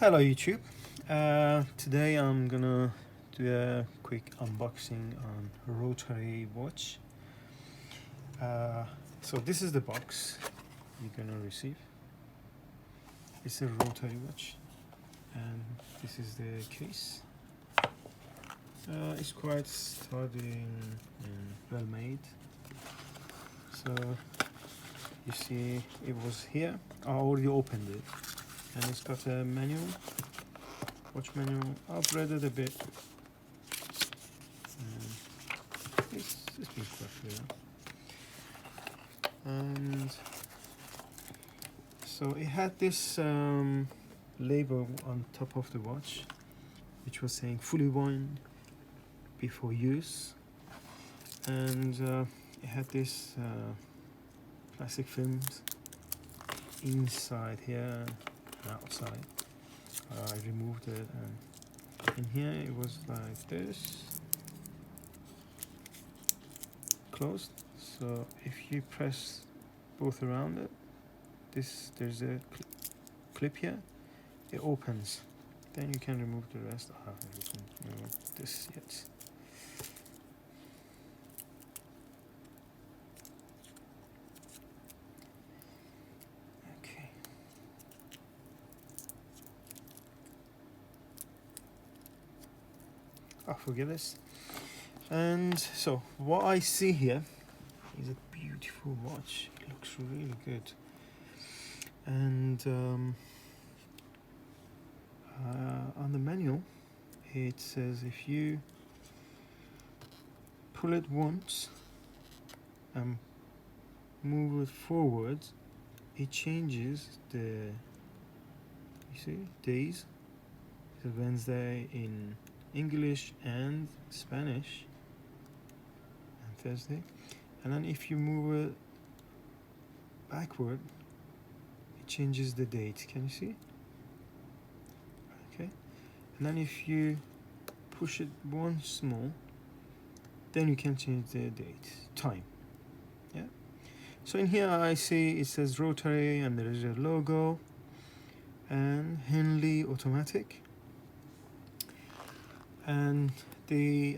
Hello YouTube. Today I'm gonna do a quick unboxing on Rotary watch. So this is the box you're gonna receive. It's a Rotary watch and this is the case. It's quite sturdy and well made. So you see it was here. I already opened it and it's got a manual. Watch manual. I've read it a bit. It's been quite clear. And so it had this label on top of the watch, which was saying fully wound before use, and it had this plastic films inside here and outside. I removed it, and in here it was like this, closed. So if you press both around it, there's a clip here, it opens. Then you can remove the rest. I haven't removed this yet. Forget this. And so what I see here is a beautiful watch. It looks really good. And on the manual it says if you pull it once and move it forward, it changes the, you see, days. It's Wednesday in English and Spanish, and Thursday. And then if you move it backward, it changes the date. Can you see? Okay. And then if you push it once more, then you can change the date, time. Yeah. So in here I see it says Rotary and there is a logo and Henley automatic. And the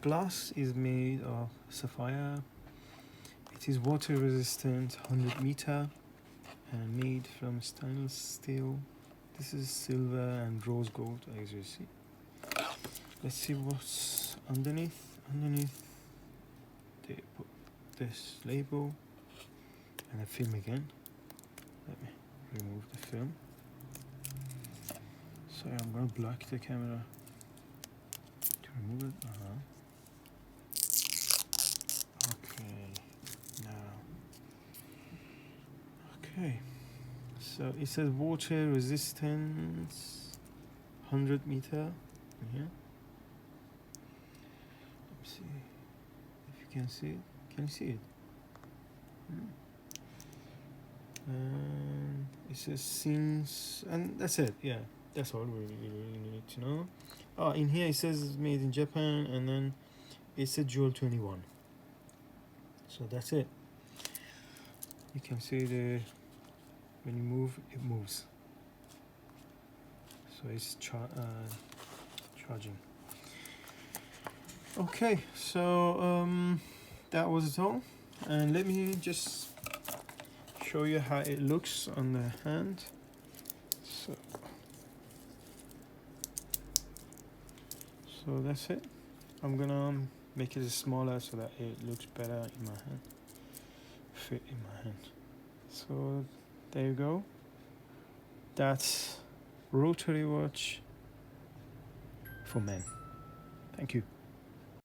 glass is made of sapphire. It is water resistant, 100 meter, and made from stainless steel. This is silver and rose gold, as you see. Let's see what's underneath. Underneath they put this label and a film again. Let me remove the film. Sorry, I'm gonna block the camera. Remove it. Okay. Now. Okay. So it says water resistance, 100 meter. Yeah. Let's see if you can see it. Can you see it? And it says since, and that's it. Yeah. That's all we really need to know. Oh, in here it says it's made in Japan, and then it's a Jewel 21. So that's it. You can see when you move, it moves. So it's charging. Okay, so that was it all. And let me just show you how it looks on the hand. So that's it. I'm gonna make it smaller so that it looks better in my hand, fit in my hand. So there you go. That's Rotary watch for men. Thank you.